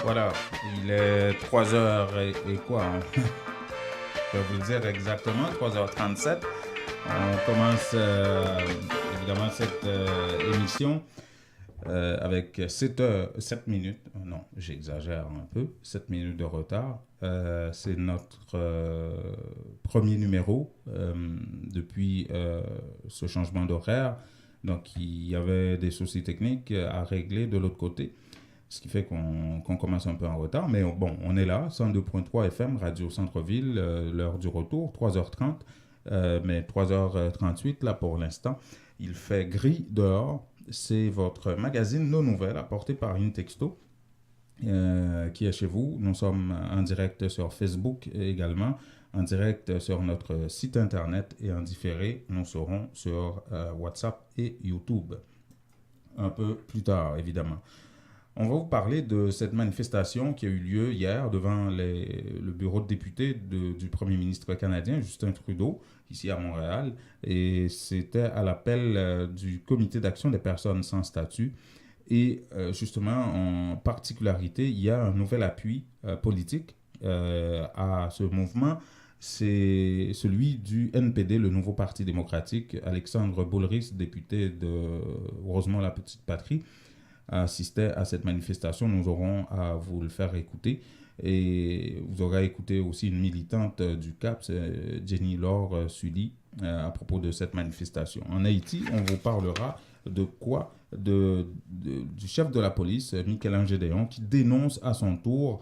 Voilà, il est 3 heures et quoi hein. Je vais vous le dire exactement, 3h37. On commence évidemment cette émission avec 7 minutes, non, j'exagère un peu, 7 minutes de retard. C'est notre premier numéro depuis ce changement d'horaire. Donc, il y avait des soucis techniques à régler de l'autre côté, ce qui fait qu'on commence un peu en retard. Mais bon, on est là, 102.3 FM, Radio Centre-Ville, l'heure du retour, 3h30, mais 3h38 là pour l'instant. Il fait gris dehors. C'est votre magazine Nos Nouvelles, apporté par Intexto, qui est chez vous. Nous sommes en direct sur Facebook également, en direct sur notre site internet et en différé, nous serons sur WhatsApp et YouTube un peu plus tard, évidemment. On va vous parler de cette manifestation qui a eu lieu hier devant le bureau de députés du premier ministre canadien, Justin Trudeau, ici à Montréal. Et c'était à l'appel du Comité d'action des personnes sans statut. Et justement, en particularité, il y a un nouvel appui politique à ce mouvement. C'est celui du NPD, le nouveau Parti démocratique. Alexandre Boulris, député de Rosemont-la-Petite-Patrie, assistait à cette manifestation. Nous aurons à vous le faire écouter. Et vous aurez écouté aussi une militante du CAP, Jenny Laure Sully, à propos de cette manifestation. En Haïti, on vous parlera de quoi du chef de la police, Michel Gédéon, qui dénonce à son tour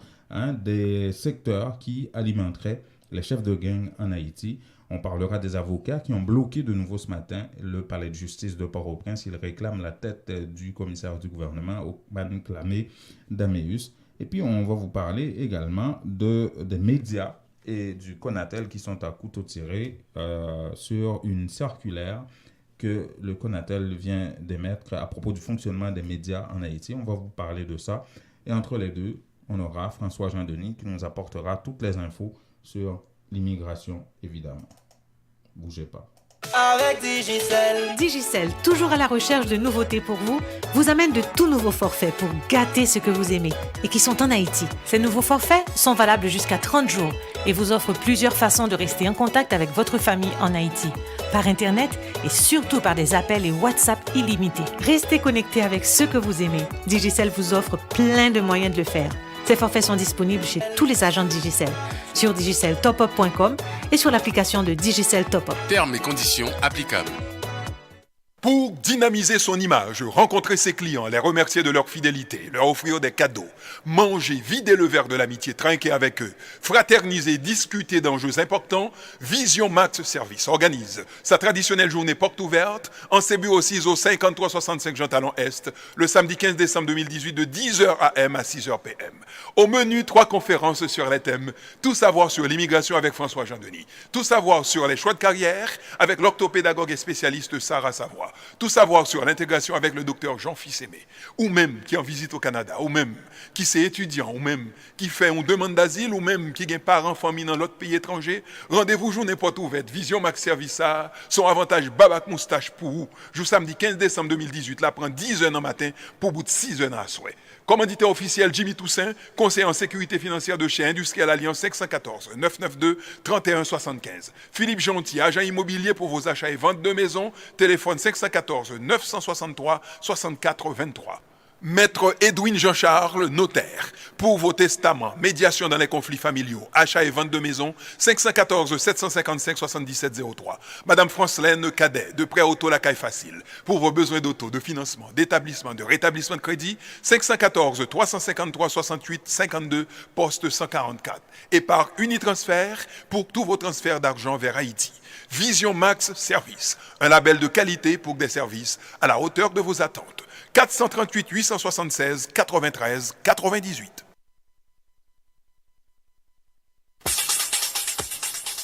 des secteurs qui alimenteraient les chefs de gang en Haïti. On parlera des avocats qui ont bloqué de nouveau ce matin le palais de justice de Port-au-Prince. Ils réclament la tête du commissaire du gouvernement, Ockman Clamé Daméus. Et puis, on va vous parler également des médias et du Conatel qui sont à couteau tiré sur une circulaire que le Conatel vient d'émettre à propos du fonctionnement des médias en Haïti. On va vous parler de ça. Et entre les deux, on aura François Jean-Denis qui nous apportera toutes les infos sur l'immigration, évidemment. Bougez pas. Avec Digicel. Digicel, toujours à la recherche de nouveautés pour vous, vous amène de tout nouveaux forfaits pour gâter ce que vous aimez et qui sont en Haïti. Ces nouveaux forfaits sont valables jusqu'à 30 jours et vous offrent plusieurs façons de rester en contact avec votre famille en Haïti. Par Internet et surtout par des appels et WhatsApp illimités. Restez connectés avec ce que vous aimez. Digicel vous offre plein de moyens de le faire. Ces forfaits sont disponibles chez tous les agents de Digicel, sur digiceltopup.com et sur l'application de Digicel Top Up. Termes et conditions applicables. Pour dynamiser son image, rencontrer ses clients, les remercier de leur fidélité, leur offrir des cadeaux, manger, vider le verre de l'amitié, trinquer avec eux, fraterniser, discuter d'enjeux importants, Vision Max Service organise sa traditionnelle journée porte ouverte en ses bureaux 6 au 5365 Jean Talon Est, le samedi 15 décembre 2018 de 10h AM à 6h PM. Au menu, 3 conférences sur les thèmes tout savoir sur l'immigration avec François Jean-Denis, tout savoir sur les choix de carrière avec l'orthopédagogue et spécialiste Sarah Savoie, tout savoir sur l'intégration avec le docteur Jean Fils-Aimé, ou même qui en visite au Canada, ou même qui c'est étudiant, ou même qui fait une demande d'asile, ou même qui a parents famille dans l'autre pays étranger. Rendez-vous journée porte ouverte, Vision Max Service, son avantage Babak Moustache pour vous. Jour samedi 15 décembre 2018, là prend 10h dans matin pour bout de 6h à souhait. Commanditaire officiel Jimmy Toussaint, conseiller en sécurité financière de chez Industriel Alliance 514 992 31 75. Philippe Gentil, agent immobilier pour vos achats et ventes de maisons, téléphone 514 963 64 23. Maître Edwin Jean-Charles, notaire, pour vos testaments, médiation dans les conflits familiaux, achat et vente de maisons, 514 755 77 03. Madame Francelaine Cadet, de prêt auto la caille facile, pour vos besoins d'auto, de financement, d'établissement, de rétablissement de crédit, 514 353 68 52, poste 144. Et par Unitransfert, pour tous vos transferts d'argent vers Haïti. Vision Max Service, un label de qualité pour des services à la hauteur de vos attentes. 438 876 93 98.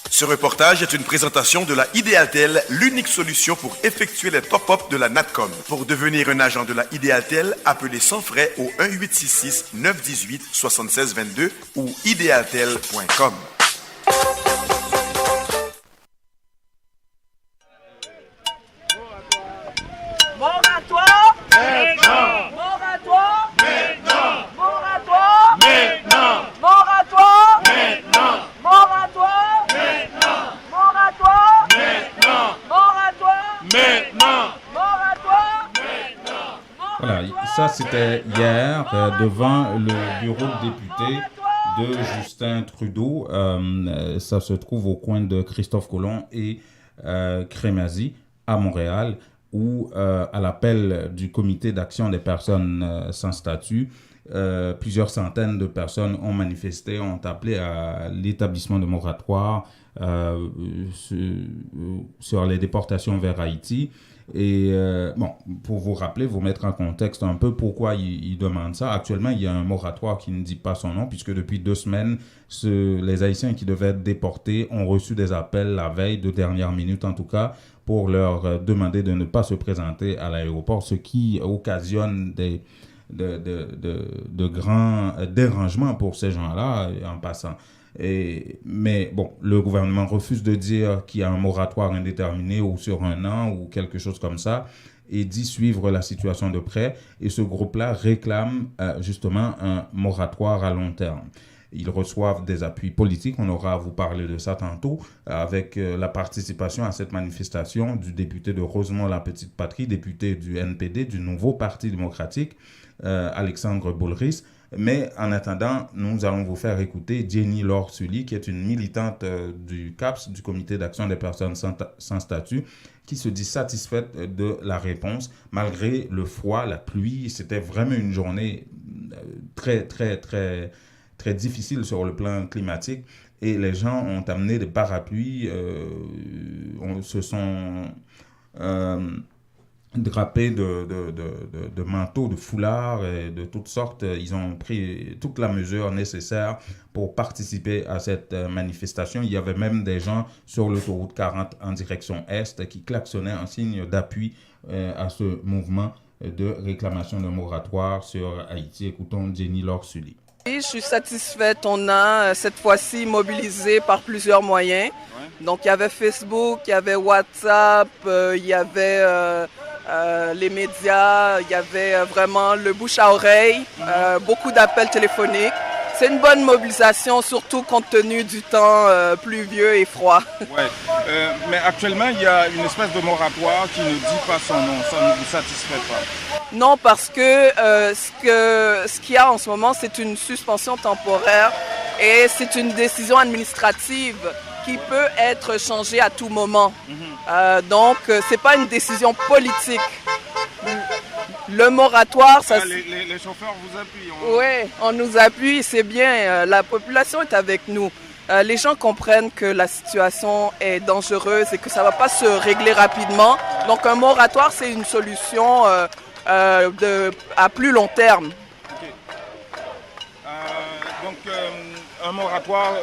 Ce reportage est une présentation de la Idealtel, l'unique solution pour effectuer les top-up de la Natcom. Pour devenir un agent de la Idealtel, appelez sans frais au 1-866 918 76 22 ou idealtel.com. Moratoire maintenant. Moratoire maintenant. Moratoire maintenant. Ça, c'était hier devant le bureau de député de Justin Trudeau. Ça se trouve au coin de Christophe Colomb et Crémazie à Montréal, où, à l'appel du Comité d'action des personnes sans statut, plusieurs centaines de personnes ont manifesté, ont appelé à l'établissement de moratoire sur les déportations vers Haïti. Et bon, pour vous rappeler, vous mettre en contexte un peu pourquoi ils demandent ça. Actuellement, il y a un moratoire qui ne dit pas son nom, puisque depuis 2 semaines, les Haïtiens qui devaient être déportés ont reçu des appels la veille, de dernière minute en tout cas, pour leur demander de ne pas se présenter à l'aéroport, ce qui occasionne de grands dérangements pour ces gens-là en passant. Mais bon, le gouvernement refuse de dire qu'il y a un moratoire indéterminé ou sur 1 an ou quelque chose comme ça, et dit suivre la situation de près. Et ce groupe-là réclame justement un moratoire à long terme. Ils reçoivent des appuis politiques, on aura à vous parler de ça tantôt, avec la participation à cette manifestation du député de Rosemont-la-Petite-Patrie, député du NPD, du Nouveau Parti démocratique, Alexandre Boulris. Mais en attendant, nous allons vous faire écouter Jenny Laure Sully, qui est une militante du CAPS, du Comité d'action des personnes sans statut, qui se dit satisfaite de la réponse, malgré le froid, la pluie. C'était vraiment une journée très, très, très, très difficile sur le plan climatique. Et les gens ont amené des parapluies, se sont drapés de manteaux, de foulards et de toutes sortes. Ils ont pris toute la mesure nécessaire pour participer à cette manifestation. Il y avait même des gens sur l'autoroute 40 en direction Est qui klaxonnaient en signe d'appui à ce mouvement de réclamation d'un moratoire sur Haïti. Écoutons Jenny Laure Sully. Oui, je suis satisfaite. On a cette fois-ci mobilisé par plusieurs moyens. Donc il y avait Facebook, il y avait WhatsApp, il y avait les médias, il y avait vraiment le bouche à oreille, beaucoup d'appels téléphoniques. C'est une bonne mobilisation, surtout compte tenu du temps pluvieux et froid. Ouais. Mais actuellement, il y a une espèce de moratoire qui ne dit pas son nom. Ça ne vous satisfait pas? Non, parce que ce qu'il y a en ce moment, c'est une suspension temporaire et c'est une décision administrative qui peut être changée à tout moment. Donc, ce n'est pas une décision politique. Le moratoire, ça... Les chauffeurs vous appuient. Oui, on nous appuie, c'est bien. La population est avec nous. Les gens comprennent que la situation est dangereuse et que ça ne va pas se régler rapidement. Donc, un moratoire, c'est une solution à plus long terme. Okay. Donc, un moratoire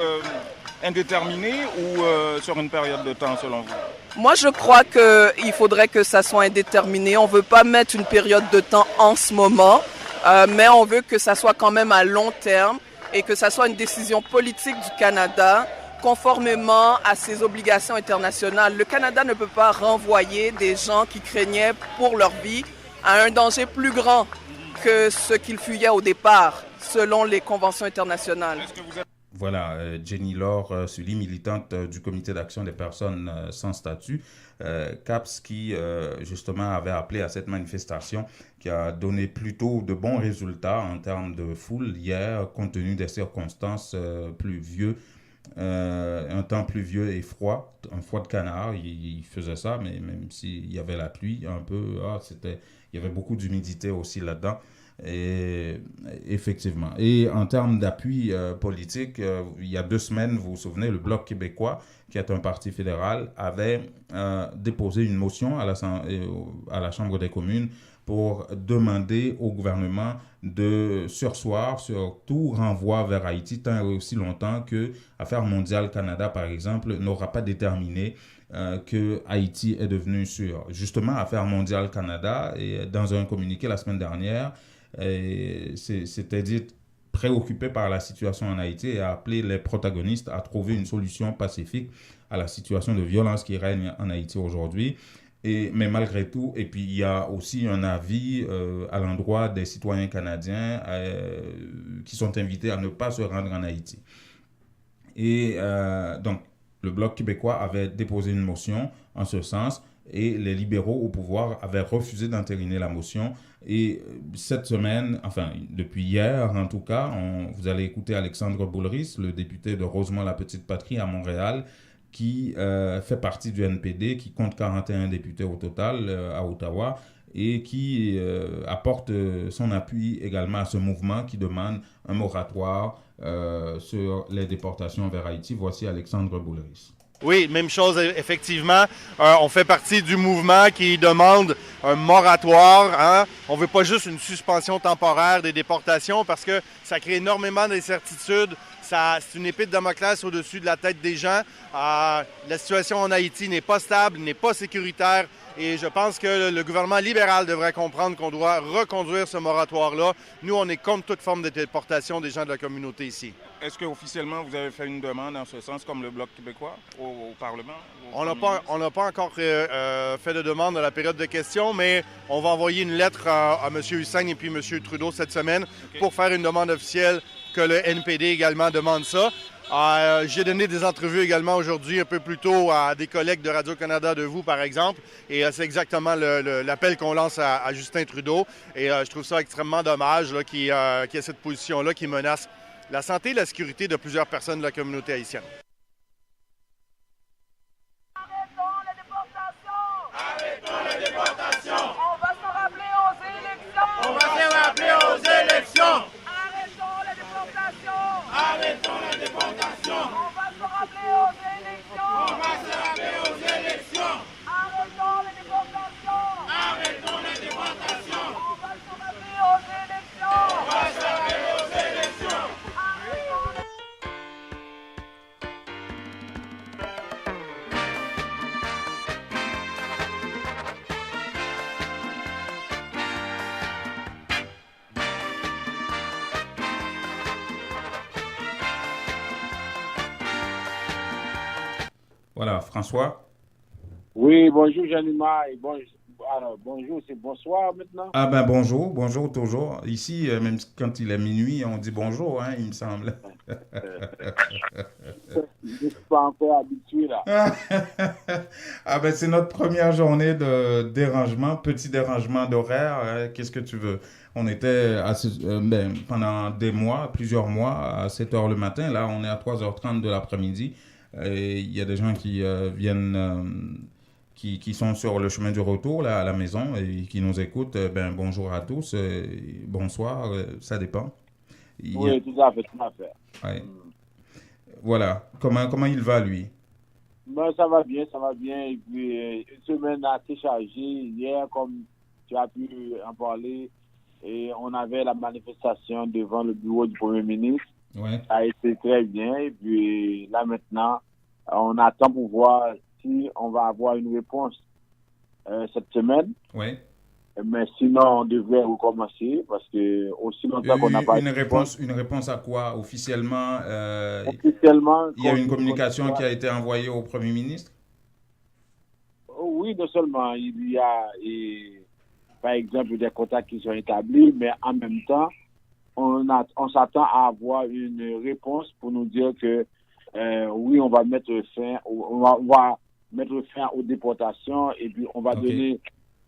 indéterminé ou sur une période de temps, selon vous? Moi, je crois qu'il faudrait que ça soit indéterminé. On ne veut pas mettre une période de temps en ce moment, mais on veut que ça soit quand même à long terme et que ça soit une décision politique du Canada conformément à ses obligations internationales. Le Canada ne peut pas renvoyer des gens qui craignaient pour leur vie à un danger plus grand que ce qu'ils fuyaient au départ, selon les conventions internationales. Voilà, Jenny Laure Sully, militante du Comité d'action des personnes sans statut, CAPS, qui justement avait appelé à cette manifestation, qui a donné plutôt de bons résultats en termes de foule hier, compte tenu des circonstances pluvieuses, un temps pluvieux et froid, un froid de canard. Il faisait ça, mais même s'il y avait la pluie, un peu, il y avait beaucoup d'humidité aussi là-dedans. Et effectivement. Et en termes d'appui politique, il y a 2 semaines, vous vous souvenez, le Bloc québécois, qui est un parti fédéral, avait déposé une motion à la Chambre des communes pour demander au gouvernement de surseoir sur tout renvoi vers Haïti, tant et aussi longtemps que Affaires mondiales Canada, par exemple, n'aura pas déterminé que Haïti est devenu sûr. Justement, Affaires mondiales Canada, et dans un communiqué la semaine dernière, c'était dit préoccupé par la situation en Haïti et a appelé les protagonistes à trouver une solution pacifique à la situation de violence qui règne en Haïti aujourd'hui. Mais malgré tout, et puis il y a aussi un avis à l'endroit des citoyens canadiens qui sont invités à ne pas se rendre en Haïti. Et donc, le Bloc québécois avait déposé une motion en ce sens. et les libéraux au pouvoir avaient refusé d'entériner la motion. Et cette semaine, enfin depuis hier en tout cas, vous allez écouter Alexandre Boulris, le député de Rosemont-la-Petite-Patrie à Montréal, qui fait partie du NPD, qui compte 41 députés au total à Ottawa, et qui apporte son appui également à ce mouvement qui demande un moratoire sur les déportations vers Haïti. Voici Alexandre Boulris. Oui, même chose, effectivement. On fait partie du mouvement qui demande un moratoire. Hein? On ne veut pas juste une suspension temporaire des déportations parce que ça crée énormément d'incertitudes. C'est une épée de Damoclès au-dessus de la tête des gens. La situation en Haïti n'est pas stable, n'est pas sécuritaire. Et je pense que le gouvernement libéral devrait comprendre qu'on doit reconduire ce moratoire-là. Nous, on est contre toute forme de déportation des gens de la communauté ici. Est-ce qu'officiellement, vous avez fait une demande en ce sens, comme le Bloc québécois, au Parlement? On n'a pas encore fait de demande à la période de questions, mais on va envoyer une lettre à M. Hussein et puis M. Trudeau cette semaine pour faire une demande officielle que le NPD également demande ça. J'ai donné des entrevues également aujourd'hui, un peu plus tôt, à des collègues de Radio-Canada, de vous, par exemple. Et c'est exactement l'appel qu'on lance à Justin Trudeau. Et je trouve ça extrêmement dommage qu'il y ait cette position-là qui menace la santé et la sécurité de plusieurs personnes de la communauté haïtienne. Arrêtons la déportation! Arrêtons la déportation! On va se rappeler aux élections! On va se rappeler aux élections! Arrêtons la déportation! Arrêtons la déportation! On va se rappeler aux élections! On va se rappeler aux élections! Arrêtons la déportation! Arrêtons la déportation! On va se rappeler aux élections! On va se rappeler aux élections! Voilà, François. Oui, bonjour Janima, et bonjour, c'est bonsoir maintenant. Ah ben bonjour toujours. Ici, même quand il est minuit, on dit bonjour, hein, il me semble. Je ne suis pas encore habitué là. Ah ben c'est notre première journée de dérangement, petit dérangement d'horaire. Hein, qu'est-ce que tu veux? On était pendant plusieurs mois, à 7 h le matin. Là, on est à 3h30 de l'après-midi. Et il y a des gens qui viennent, qui sont sur le chemin du retour là, à la maison et qui nous écoutent. Bonjour à tous, bonsoir, ça dépend. Oui, tout à fait. Ouais. Voilà, comment il va lui? Ben, ça va bien. Et puis, une semaine assez chargée. Hier, comme tu as pu en parler, et on avait la manifestation devant le bureau du Premier ministre. Ouais. Ça a été très bien. Et puis là, maintenant, on attend pour voir si on va avoir une réponse cette semaine. Oui. Mais sinon, on devrait recommencer parce que aussi longtemps qu'on n'a pas... Une réponse à quoi? Officiellement, officiellement, il y a une communication qui a été envoyée au Premier ministre? Oui, non seulement il y a, par exemple, des contacts qui sont établis, mais en même temps, on s'attend à avoir une réponse pour nous dire que oui, on va mettre fin aux déportations et puis on va donner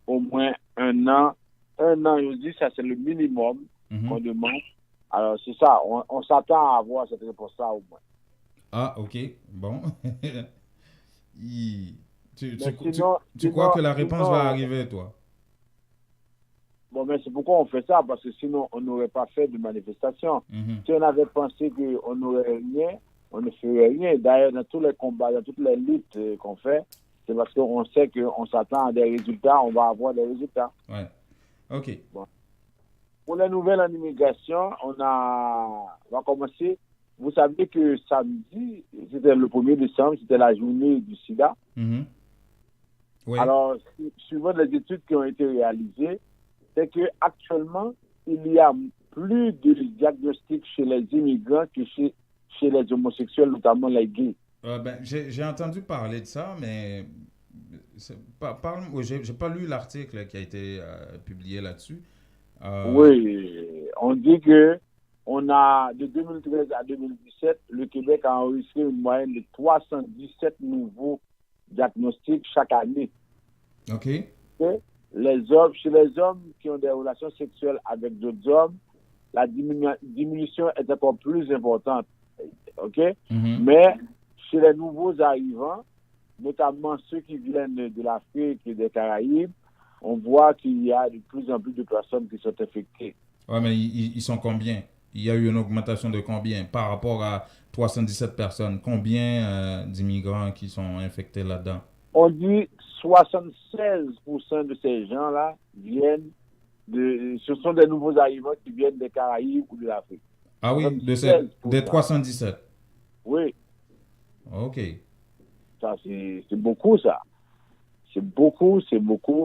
au moins un an. Un an, je dis, ça c'est le minimum qu'on demande. Alors c'est ça, on s'attend à avoir cette réponse-là au moins. Ah, ok, bon. Tu crois que la réponse va arriver, toi? Bon, mais c'est pourquoi on fait ça, parce que sinon, on n'aurait pas fait de manifestation. Si on avait pensé qu'on n'aurait rien, on ne ferait rien. D'ailleurs, dans tous les combats, dans toutes les luttes qu'on fait, c'est parce qu'on sait qu'on s'attend à des résultats, on va avoir des résultats. Ouais. OK. Bon. Pour les nouvelles en immigration, on va commencer. Vous savez que samedi, c'était le 1er décembre, c'était la journée du sida. Oui. Alors, suivant les études qui ont été réalisées, c'est qu'actuellement, il y a plus de diagnostics chez les immigrants que chez les homosexuels, notamment les gays. J'ai entendu parler de ça, mais j'ai pas lu l'article qui a été publié là-dessus. Oui, on dit que de 2013 à 2017, le Québec a enregistré une moyenne de 317 nouveaux diagnostics chaque année. OK. Les hommes, chez les hommes qui ont des relations sexuelles avec d'autres hommes, la diminution est encore plus importante. OK? Mais chez les nouveaux arrivants, notamment ceux qui viennent de l'Afrique et des Caraïbes, on voit qu'il y a de plus en plus de personnes qui sont infectées. Ouais, mais ils sont combien? Il y a eu une augmentation de combien par rapport à 317 personnes? Combien d'immigrants qui sont infectés là-dedans? On dit 76% de ces gens-là viennent ce sont des nouveaux arrivants qui viennent des Caraïbes ou de l'Afrique. Ah oui, des 317? Oui. OK. Ça, c'est beaucoup, ça. C'est beaucoup.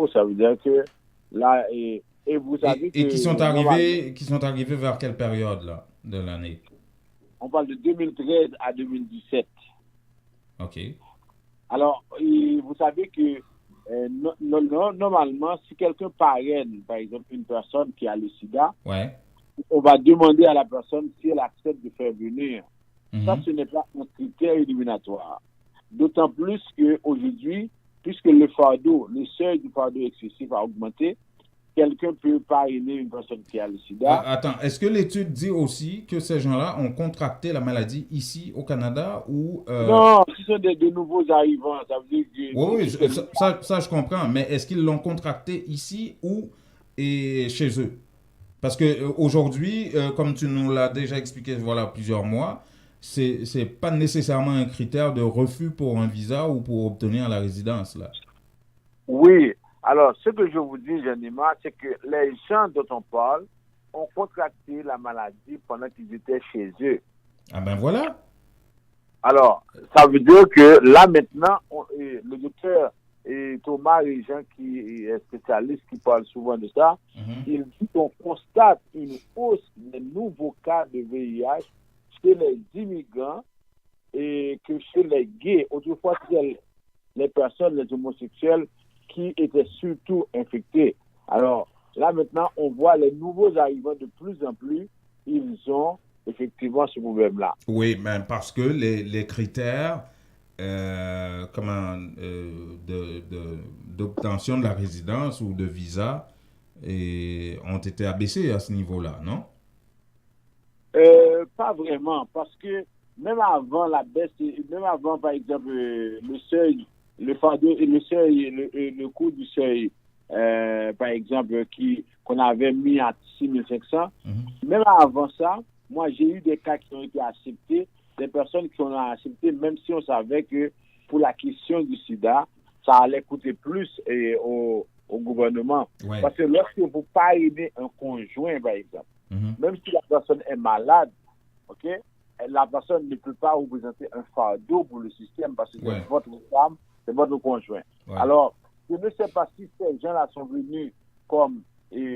Ça veut dire que là, et vous savez que... Et qui sont arrivés vers quelle période, là, de l'année? On parle de 2013 à 2017. OK. Alors, vous savez que normalement, si quelqu'un parraine, par exemple, une personne qui a le sida, on va demander à la personne si elle accepte de faire venir. Ça, ce n'est pas un critère éliminatoire. D'autant plus qu'aujourd'hui, puisque le seuil du fardeau excessif a augmenté, quelqu'un peut parrainer une personne qui a le sida. Attends, est-ce que l'étude dit aussi que ces gens-là ont contracté la maladie ici au Canada ou... Non, ce sont de nouveaux arrivants. Ça veut dire que... Oui, ça je comprends. Mais est-ce qu'ils l'ont contracté ici ou chez eux? Parce qu'aujourd'hui, comme tu nous l'as déjà expliqué voilà, plusieurs mois, c'est pas nécessairement un critère de refus pour un visa ou pour obtenir la résidence, là. Oui. Alors, ce que je vous dis, Janima, c'est que les gens dont on parle ont contracté la maladie pendant qu'ils étaient chez eux. Ah ben voilà. Alors, ça veut dire que là, maintenant, le docteur Thomas Régent, qui est spécialiste, qui parle souvent de ça, il dit qu'on constate une hausse des nouveaux cas de VIH chez les immigrants et que chez les gays. Autrefois, c'était les personnes, les homosexuels, qui étaient surtout infectés. Alors, là, maintenant, on voit les nouveaux arrivants de plus en plus, ils ont effectivement ce problème-là. Oui, mais parce que les critères d'obtention de la résidence ou de visa ont été abaissés à ce niveau-là, non? Pas vraiment, parce que même avant la baisse, même avant, par exemple, le seuil, le fardeau et le coût du seuil, par exemple, qu'on avait mis à 6500, même avant ça, moi, j'ai eu des cas qui ont été acceptés, des personnes qui ont accepté, même si on savait que pour la question du sida, ça allait coûter plus au gouvernement. Ouais. Parce que lorsque vous parrainez un conjoint, par exemple, même si la personne est malade, ok, la personne ne peut pas représenter un fardeau pour le système parce que c'est votre femme, c'est votre conjoint. Ouais. Alors, je ne sais pas si ces gens-là sont venus comme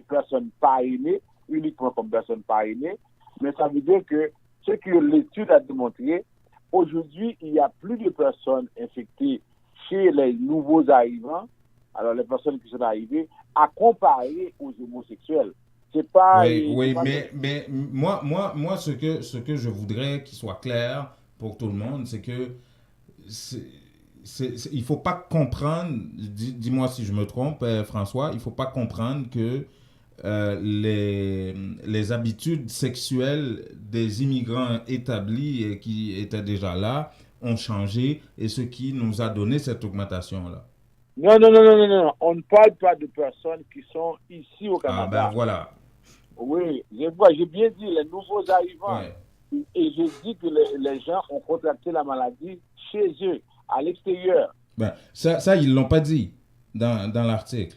personnes parrainées, uniquement comme personnes parrainées, mais ça veut dire que ce que l'étude a démontré, aujourd'hui, il y a plus de personnes infectées chez les nouveaux arrivants, alors les personnes qui sont arrivées, à comparer aux homosexuels. C'est pas... Oui, mais moi ce que je voudrais qu'il soit clair pour tout le monde, c'est que il faut pas comprendre, dis-moi si je me trompe, François, il faut pas comprendre que les habitudes sexuelles des immigrants établis et qui étaient déjà là ont changé et ce qui nous a donné cette augmentation-là. Non. On ne parle pas de personnes qui sont ici au Canada. Ah ben voilà. Oui, j'ai bien dit les nouveaux arrivants. Ouais. Et je dis que les gens ont contracté la maladie chez eux, à l'extérieur. Ben, ça ils ne l'ont pas dit dans l'article.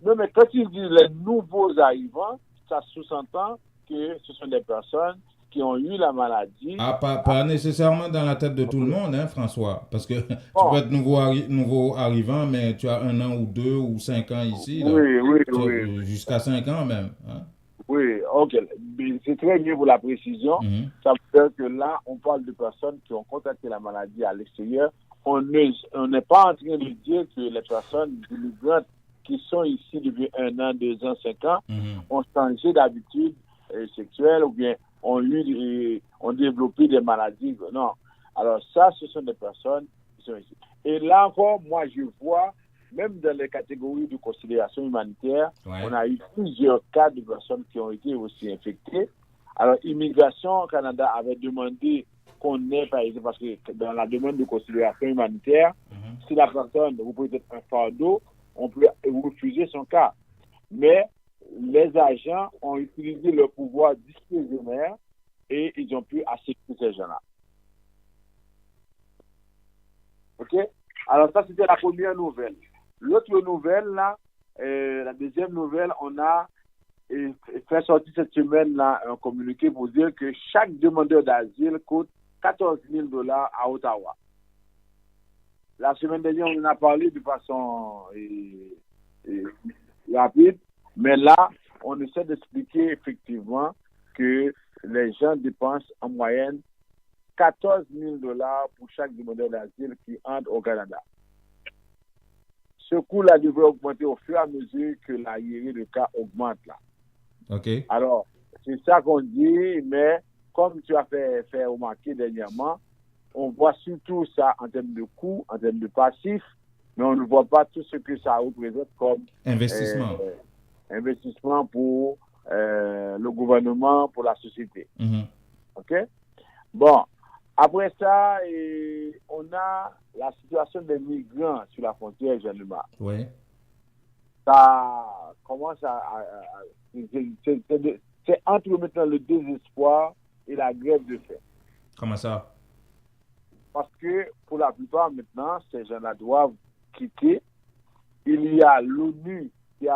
Non, mais quand ils disent les nouveaux arrivants, ça sous-entend que ce sont des personnes qui ont eu la maladie. Ah, pas nécessairement dans la tête de tout le monde, hein, François. Parce que tu peux être nouveau arrivant, mais tu as 1 an ou 2 ou 5 ans ici. Là. Oui. Jusqu'à 5 ans même. Hein? Oui, ok. C'est très bien pour la précision. Ça veut dire que là, on parle de personnes qui ont contracté la maladie à l'extérieur. On n'est pas en train de dire que les personnes immigrantes qui sont ici depuis 1 an, 2 ans, 5 ans ont changé d'habitude sexuelle ou bien ont développé des maladies. Non. Alors ça, ce sont des personnes qui sont ici. Et là encore, moi, je vois même dans les catégories de considération humanitaire, Ouais. on a eu plusieurs cas de personnes qui ont été aussi infectées. Alors, Immigration au Canada avait demandé qu'on ait, par exemple, parce que dans la demande de considération humanitaire, si la personne représente un fardeau, on peut refuser son cas. Mais les agents ont utilisé leur pouvoir discrétionnaire et ils ont pu accepter ces gens-là. OK? Alors, ça, c'était la première nouvelle. L'autre nouvelle, là, la deuxième nouvelle, on a fait sortir cette semaine-là un communiqué pour dire que chaque demandeur d'asile coûte 14 000 $ à Ottawa. La semaine dernière, on en a parlé de façon rapide, mais là, on essaie d'expliquer effectivement que les gens dépensent en moyenne 14 000 $ pour chaque demandeur d'asile qui entre au Canada. Ce coût-là devrait augmenter au fur et à mesure que la hiérarchie de cas augmente là. OK. Alors, c'est ça qu'on dit, mais comme tu as fait remarquer dernièrement, on voit surtout ça en termes de coûts, en termes de passifs, mais on ne voit pas tout ce que ça représente comme investissement. Investissement pour le gouvernement, pour la société. OK? Bon, après ça, on a la situation des migrants sur la frontière, Jean-Louis. Oui. Ça commence c'est entre maintenant le désespoir et la grève de faim. Comment ça? Parce que pour la plupart maintenant, ces gens-là doivent quitter. Il y a l'ONU qui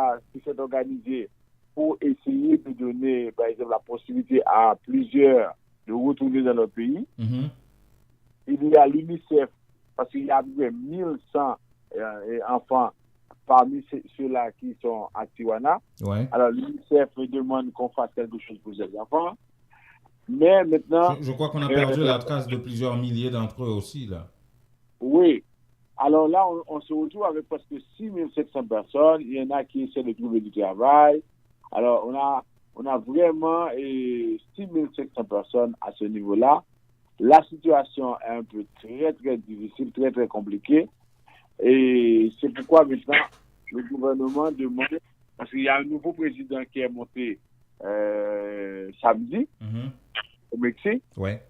s'est organisée pour essayer de donner, par exemple, la possibilité à plusieurs de retourner dans leur pays. Il y a l'UNICEF, parce qu'il y a à peu près 1100 enfants parmi ceux-là qui sont à Tijuana. Ouais. Alors, l'UNICEF demande qu'on fasse quelque chose pour ces enfants. Mais maintenant... Je crois qu'on a perdu la trace de plusieurs milliers d'entre eux aussi, là. Oui. Alors là, on se retrouve avec presque 6700 personnes. Il y en a qui essaient de trouver du travail. Alors, on a vraiment 6700 personnes à ce niveau-là. La situation est un peu très, très difficile, très, très compliquée. Et c'est pourquoi maintenant, le gouvernement demande, parce qu'il y a un nouveau président qui est monté samedi au Mexique. Ouais.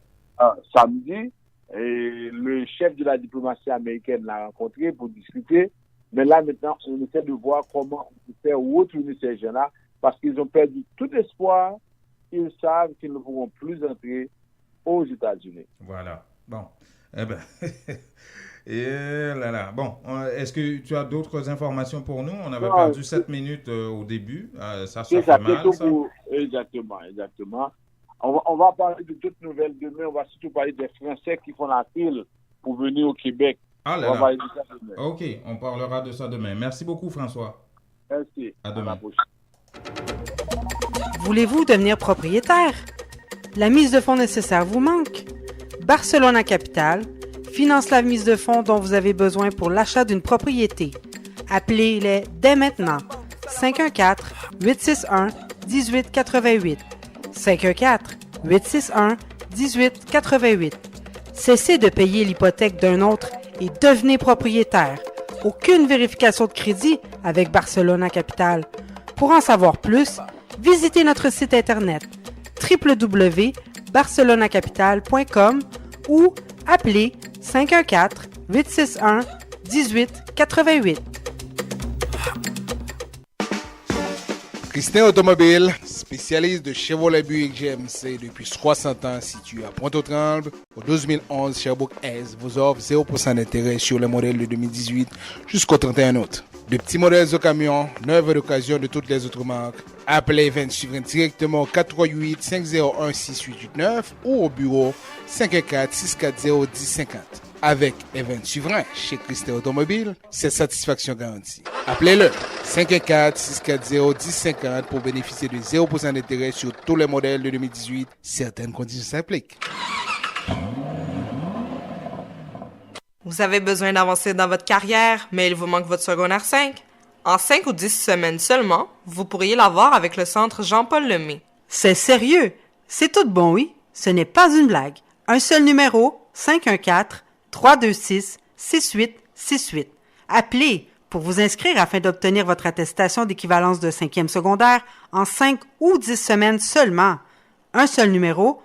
Samedi, et le chef de la diplomatie américaine l'a rencontré pour discuter. Mais là, maintenant, on essaie de voir comment on peut faire retourner ces gens-là parce qu'ils ont perdu tout espoir. Ils savent qu'ils ne pourront plus entrer aux États-Unis. Voilà. Bon. Eh ben, et là là. Bon, est-ce que tu as d'autres informations pour nous? On avait perdu 7 minutes au début. Ça fait mal, ça. Exactement. On va parler de toutes nouvelles demain. On va surtout parler des Français qui font la file pour venir au Québec. Ah là on va là. parler de ça demain. OK, on parlera de ça demain. Merci beaucoup, François. Merci. À demain. la prochaine. Voulez-vous devenir propriétaire? La mise de fonds nécessaire vous manque? Barcelona Capital finance la mise de fonds dont vous avez besoin pour l'achat d'une propriété. Appelez-les dès maintenant. 514-861-1888. 514-861-1888. Cessez de payer l'hypothèque d'un autre et devenez propriétaire. Aucune vérification de crédit avec Barcelona Capital. Pour en savoir plus, visitez notre site internet www.barcelonacapital.com ou appelez 514-861-1888. Christin Automobile, spécialiste de Chevrolet Buick GMC depuis 60 ans, situé à Pointe-aux-Trembles, au 12011 Sherbrooke-Est, vous offre 0% d'intérêt sur les modèles de 2018 jusqu'au 31 août. De petits modèles de camions, neuves d'occasion de toutes les autres marques. Appelez Event Suivant directement au 438-501-6889 ou au bureau 514-640-1050. Avec Event Suivant chez Christin Automobile, c'est satisfaction garantie. Appelez-le 514-640-1050 pour bénéficier de 0% d'intérêt sur tous les modèles de 2018. Certaines conditions s'appliquent. Vous avez besoin d'avancer dans votre carrière, mais il vous manque votre secondaire 5? En 5 ou 10 semaines seulement, vous pourriez l'avoir avec le centre Jean-Paul Lemay. C'est sérieux? C'est tout bon, oui? Ce n'est pas une blague. Un seul numéro, 514-326-6868. Appelez Pour vous inscrire afin d'obtenir votre attestation d'équivalence de 5e secondaire en 5 ou 10 semaines seulement, un seul numéro,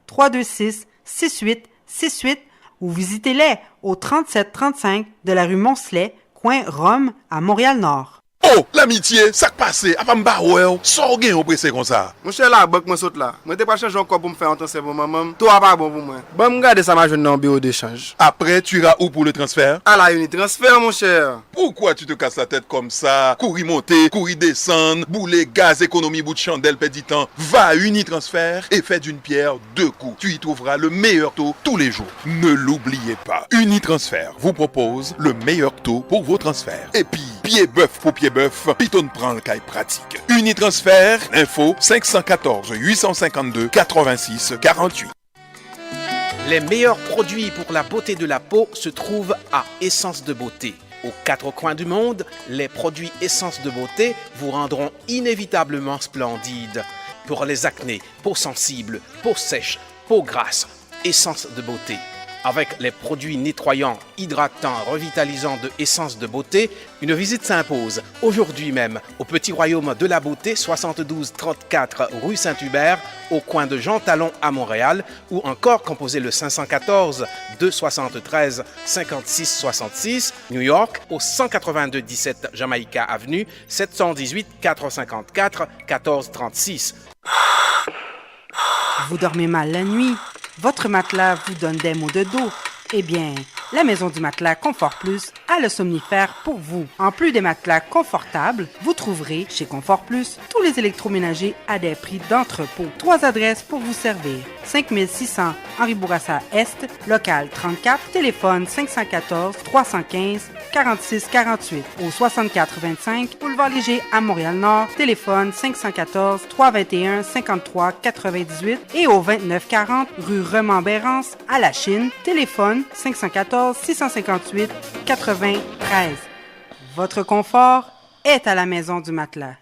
514-326-6868 ou visitez-les au 3735 de la rue Moncelet, coin Rome, à Montréal-Nord. Oh, l'amitié, ça qui passe, à pas m'barrer, sort gain au pressé comme ça. Mon cher la banque, moi saute là. Moi, t'es pas changé encore pour me faire entendre pour maman. Toi, pas bon pour moi. Bon, me garder ça, ma jeune dans le bureau d'échange. Après, tu iras où pour le transfert? À la Unitransfert, mon cher. Pourquoi tu te casses la tête comme ça? Courir monter, courir descendre, bouler gaz, économie, bout de chandelle, perdre du temps. Va à Unitransfert et fais d'une pierre deux coups. Tu y trouveras le meilleur taux tous les jours. Ne l'oubliez pas. Unitransfert vous propose le meilleur taux pour vos transferts. Et puis, pied bœuf pour pied bœuf, Piton prend le caille pratique. Unitransfert, info 514 852 86 48. Les meilleurs produits pour la beauté de la peau se trouvent à Essence de Beauté. Aux quatre coins du monde, les produits Essence de Beauté vous rendront inévitablement splendide. Pour les acnés, peau sensible, peau sèche, peau grasse, Essence de Beauté. Avec les produits nettoyants, hydratants, revitalisants de Essence de Beauté, une visite s'impose aujourd'hui même au Petit Royaume de la Beauté, 7234 rue Saint-Hubert, au coin de Jean Talon à Montréal, ou encore composez le 514 273 56 66, New York, au 182 17 Jamaica Avenue, 718 454 1436. Vous dormez mal la nuit? Votre matelas vous donne des maux de dos? Eh bien, la Maison du Matelas Confort Plus a le somnifère pour vous. En plus des matelas confortables, vous trouverez chez Confort Plus tous les électroménagers à des prix d'entrepôt. 3 adresses pour vous servir. 5600 Henri Bourassa Est, local 34, téléphone 514-315-4648. Au 6425 Boulevard Léger à Montréal-Nord, téléphone 514-321-5398 et au 2940 rue Remembérance à La Chine, téléphone 514-658-93. Votre confort est à la Maison du Matelas.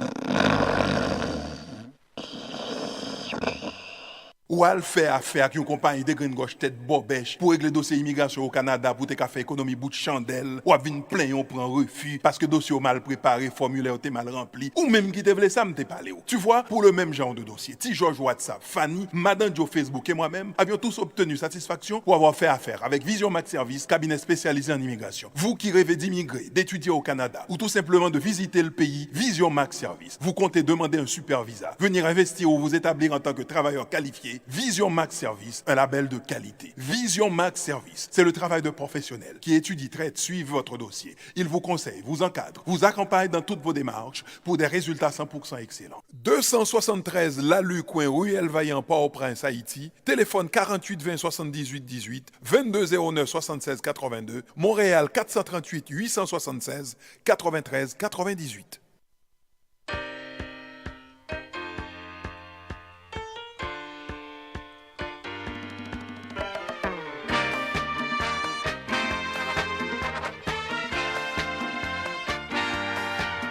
Ou al fait affaire avec une compagnie de green gauche tête bobèche pour régler dossier immigration au Canada pour te faire économie bout de chandelle. Ou à venir plein on prend refus parce que dossier mal préparé, formulaire t'es mal rempli. Ou même qui te voulait ça m'te parlé. Tu vois, pour le même genre de dossier, T. George WhatsApp, Fanny, Madame Joe Facebook et moi-même avions tous obtenu satisfaction pour avoir fait affaire avec Vision Max Service, cabinet spécialisé en immigration. Vous qui rêvez d'immigrer, d'étudier au Canada ou tout simplement de visiter le pays, Vision Max Service. Vous comptez demander un super visa, venir investir ou vous établir en tant que travailleur qualifié. Vision Max Service, un label de qualité. Vision Max Service, c'est le travail de professionnels qui étudie, traite, suivent votre dossier. Il vous conseille, vous encadre, vous accompagne dans toutes vos démarches pour des résultats 100% excellents. 273 Lalu, coin Ruelle Vaillant, Port-au-Prince, Haïti. Téléphone 48 20 78 18, 22 09 76 82. Montréal 438 876 93 98.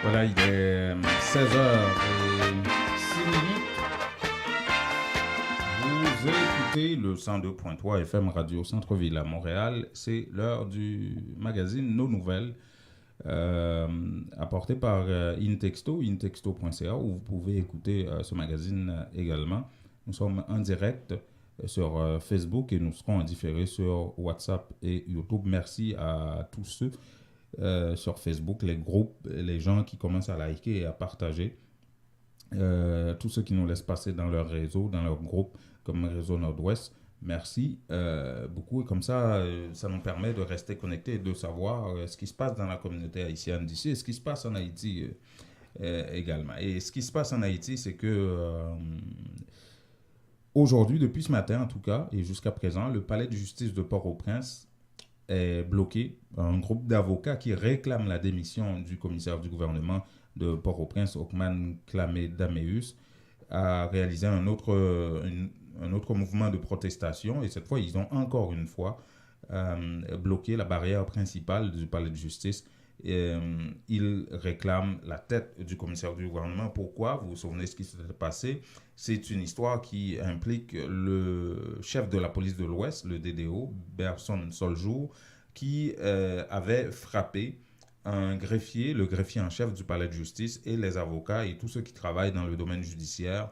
Voilà, il est 16h06. Vous écoutez le 102.3 FM Radio Centre-Ville à Montréal. C'est l'heure du magazine Nos Nouvelles, apporté par Intexto, intexto.ca, où vous pouvez écouter ce magazine également. Nous sommes en direct sur Facebook et nous serons en différé sur WhatsApp et YouTube. Merci à tous ceux sur Facebook, les groupes, les gens qui commencent à liker et à partager, tous ceux qui nous laissent passer dans leur réseau, dans leur groupe, comme Réseau Nord-Ouest. Merci beaucoup. Et comme ça, ça nous permet de rester connectés et de savoir ce qui se passe dans la communauté haïtienne d'ici et ce qui se passe en Haïti également. Et ce qui se passe en Haïti, c'est que aujourd'hui, depuis ce matin en tout cas, et jusqu'à présent, le palais de justice de Port-au-Prince est bloqué. Un groupe d'avocats qui réclament la démission du commissaire du gouvernement de Port-au-Prince, Ockman Klamé-Daméus, a réalisé un autre mouvement de protestation et cette fois, ils ont encore une fois bloqué la barrière principale du palais de justice. Ils réclament la tête du commissaire du gouvernement. Pourquoi? Vous vous souvenez ce qui s'était passé? C'est une histoire qui implique le chef de la police de l'Ouest, le DDO, Berson Soljour, qui avait frappé un greffier, le greffier en chef du palais de justice et les avocats et tous ceux qui travaillent dans le domaine judiciaire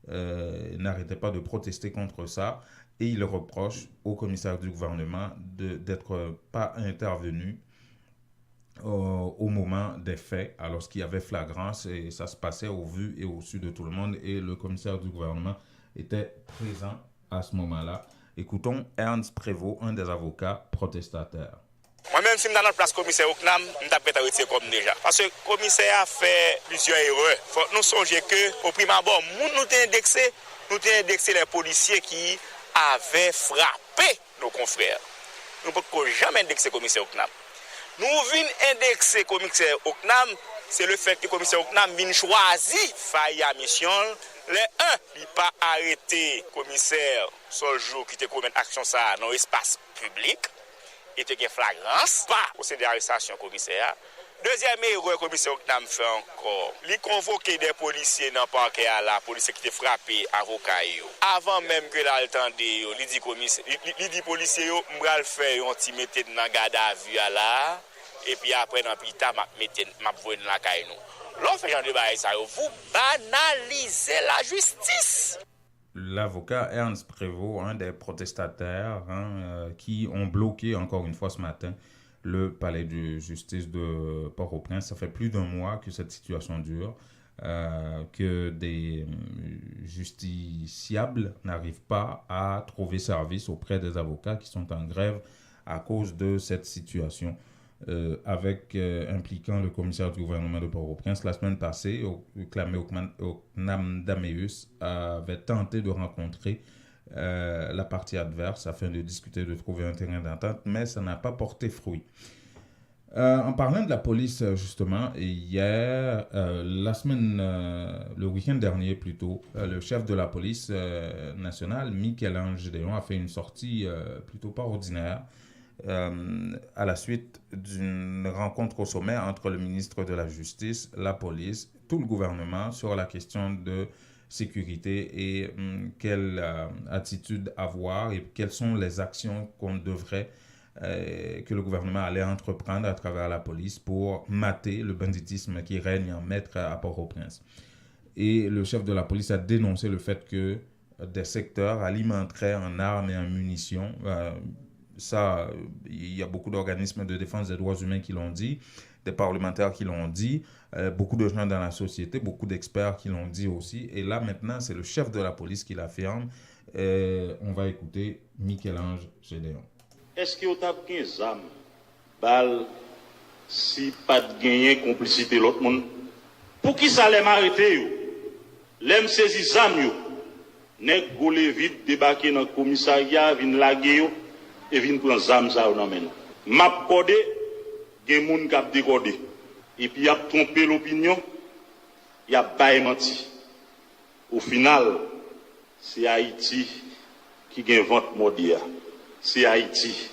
n'arrêtaient pas de protester contre ça et ils reprochent au commissaire du gouvernement d'être pas intervenu au moment des faits, alors qu'il y avait flagrance et ça se passait au vu et au su de tout le monde et le commissaire du gouvernement était présent à ce moment-là. Écoutons Ernst Prévost, un des avocats protestataires. Moi-même, si je suis dans la place commissaire au CNAM, je suis arrêté comme déjà. Parce que le commissaire a fait plusieurs erreurs. Il faut nous songer qu'au prime abord, nous avons indexé les policiers qui avaient frappé nos confrères. Nous ne pouvons jamais indexer le commissaire au CNAM. Nous venons indexer le commissaire au CNAM, c'est le fait que le commissaire au CNAM vient choisir faillir à mission. Les un, il n'a pas arrêté le commissaire sur le jour qui te commet action ça dans l'espace public. Et te gen flagrance, pas procéder à l'arrestation commissaire. Deuxième erreur commissaire Oknam fait encore. Il convoqué des policiers dans le parquet à la police qui te frappé avocat yo. Avant même que là entende yo, il dit commissaire, il dit policier yo, m'bral faire un petit mettre dans garde à vue là et puis après dans pita m'a voyer dans la caille nous. L'on fait genre de bail ça, vous banalisez la justice. L'avocat Ernst Prévost, un des protestataires qui ont bloqué encore une fois ce matin le palais de justice de Port-au-Prince. Ça fait plus d'un mois que cette situation dure, que des justiciables n'arrivent pas à trouver service auprès des avocats qui sont en grève à cause de cette situation. Impliquant le commissaire du gouvernement de Port-au-Prince. La semaine passée, Klamé Oknam Dameus avait tenté de rencontrer la partie adverse afin de discuter, de trouver un terrain d'entente, mais ça n'a pas porté fruit. En parlant de la police, justement, hier, le week-end dernier plutôt, le chef de la police nationale, Michel-Ange Gédéon, a fait une sortie plutôt pas ordinaire à la suite d'une rencontre au sommet entre le ministre de la Justice, la police, tout le gouvernement sur la question de sécurité et quelle attitude avoir et quelles sont les actions qu'on devrait, que le gouvernement allait entreprendre à travers la police pour mater le banditisme qui règne en maître à Port-au-Prince. Et le chef de la police a dénoncé le fait que des secteurs alimenteraient en armes et en munitions. Ça, il y a beaucoup d'organismes de défense des droits humains qui l'ont dit, des parlementaires qui l'ont dit, beaucoup de gens dans la société, beaucoup d'experts qui l'ont dit aussi. Et là, maintenant, c'est le chef de la police qui l'affirme. On va écouter Michel-Ange Gédéon. Est-ce que vous avez 15 âmes, balles, si pas de gagner complicité l'autre monde? Pour qui ça l'aime arrêter? L'aime saisir âmes, n'est goulé vite débarquer dans le commissariat, vin laguer et vin prendre zam ça ou non men. M'a codé, gen moun k'ap décodé. Et puis y a trompé l'opinion, y a pas menti. Au final, c'est Haïti qui gen vente modia. C'est Haïti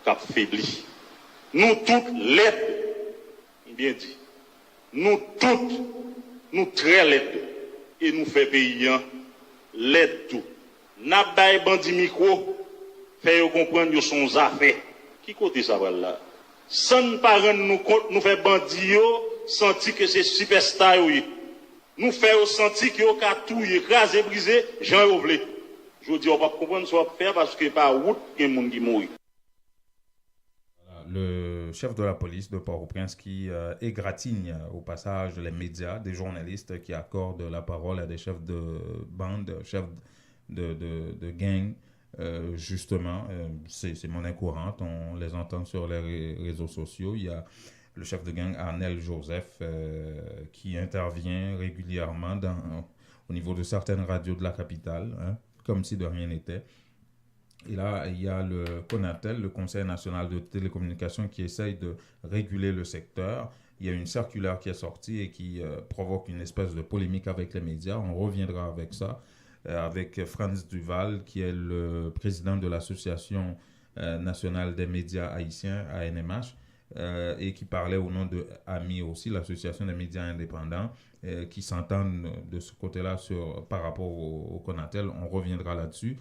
qui a faibli. Nous toutes laides, bien dit. Nous toutes, nous très laides. Et nous fait payer l'aide tout. N'a pas bandi micro, fait comprendre que son affaire. Qui côté ça va là? Sans parents nous compte, nous fait bandi yo, senti que c'est superstar oui. Nous fait senti que yo ka tout écrasé, brisé, Jean Rovlé. Je dis on va comprendre ce qu'on va faire parce que par route il y a des gens qui mourent. Le chef de la police de Port-au-Prince qui égratigne au passage les médias, des journalistes qui accordent la parole à des chefs de bande, chefs de gang, justement, c'est monnaie courante, on les entend sur les réseaux sociaux. Il y a le chef de gang Arnel Joseph qui intervient régulièrement au niveau de certaines radios de la capitale, hein, comme si de rien n'était. Et là, il y a le CONATEL, le Conseil national de télécommunications, qui essaye de réguler le secteur. Il y a une circulaire qui est sortie et qui provoque une espèce de polémique avec les médias. On reviendra avec ça, avec Franz Duval, qui est le président de l'Association nationale des médias haïtiens, ANMH, et qui parlait au nom de AMI aussi, l'Association des médias indépendants, qui s'entendent de ce côté-là par rapport au CONATEL. On reviendra là-dessus.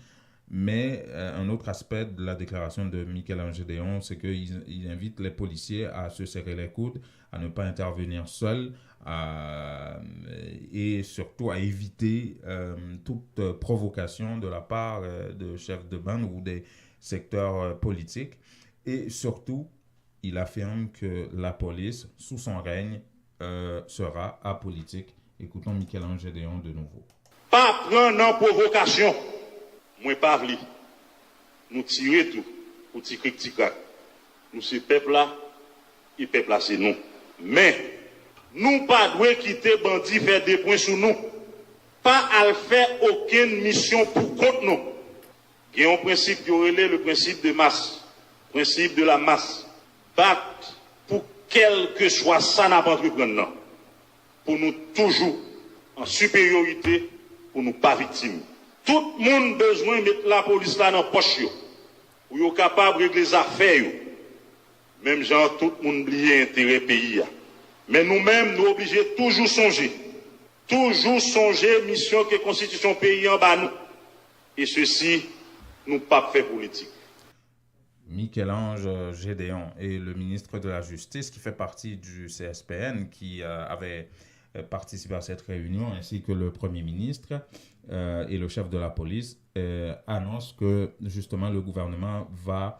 Mais un autre aspect de la déclaration de Michel-Ange Gédéon, c'est qu'il invite les policiers à se serrer les coudes, à ne pas intervenir seuls et surtout à éviter toute provocation de la part de chefs de bande ou des secteurs politiques. Et surtout, il affirme que la police, sous son règne, sera apolitique. Écoutons Michel-Ange Gédéon de nouveau. Pas prendre en provocation. Moi parler. Nous tirer tout pour tirer tic-tac. Nous ce peuple là, et peuple là c'est nous. Mais nous pas doit quitter bandit faire des points sur nous. Pas à faire aucune mission pour contre nous. Il y a un principe qui aurait le principe de masse, principe de la masse. Battre pour quel que soit ça n'a pas entreprendre. Pour nous toujours en supériorité, pour nous pas victimes. Tout le monde a besoin de mettre la police là dans la poche. Pour être capable de régler les affaires. Même genre, tout le monde oublie l'intérêt pays. Mais nous-mêmes, nous obligés toujours songer. Toujours songer mission que la constitution pays en bas nous. Et ceci, nous pas fait politique. Michel-Ange Gédéon est le ministre de la Justice qui fait partie du CSPN qui avait participé à cette réunion, ainsi que le Premier ministre et le chef de la police annoncent que justement le gouvernement va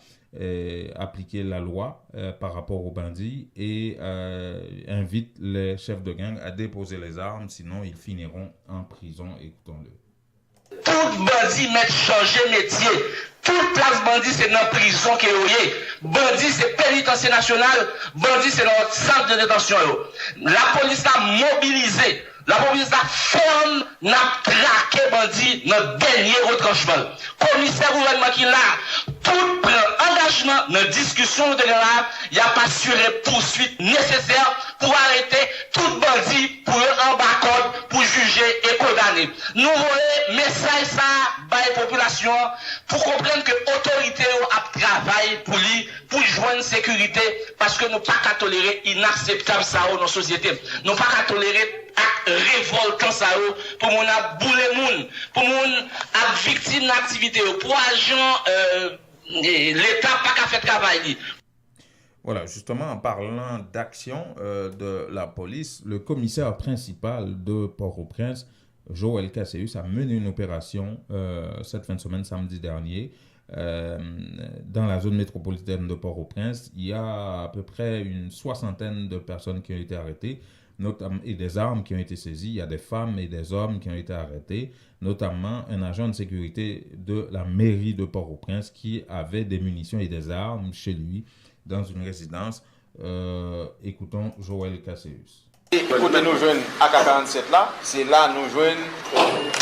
appliquer la loi par rapport aux bandits et invite les chefs de gang à déposer les armes, sinon ils finiront en prison. Écoutons-le. Tout bandit met changer métier. Toute place bandit c'est dans prison que vous voyez. Bandit c'est pénitencier national, bandit c'est dans centre de détention. La police a mobilisé, la police a ferme, n'a traqué bandit dans dernier retranchement. Commissaire gouvernement qui là, tout prend engagement dans discussion de là, il a pas assuré poursuite nécessaire pour arrêter tout bandit pour en bas code pour juger et condamner. Nous voyons message ça par la population pour comprendre que l'autorité a travaillé pour lui, pour joindre sécurité, parce que nous pas qu'à tolérer inacceptable ça dans la société. Nous pas qu'à tolérer révoltant ça pour mon a boule moun, pour mon a victime d'activité, pour agent l'État pas qu'à faire travail. Voilà, justement, en parlant d'action de la police, le commissaire principal de Port-au-Prince, Joël Casséus, a mené une opération cette fin de semaine, samedi dernier, dans la zone métropolitaine de Port-au-Prince. Il y a à peu près une soixantaine de personnes qui ont été arrêtées, et des armes qui ont été saisies. Il y a des femmes et des hommes qui ont été arrêtés, notamment un agent de sécurité de la mairie de Port-au-Prince qui avait des munitions et des armes chez lui dans une résidence. Écoutons Joël Casséus. Côté nous jeunes AK-47 là, c'est là nous jeunes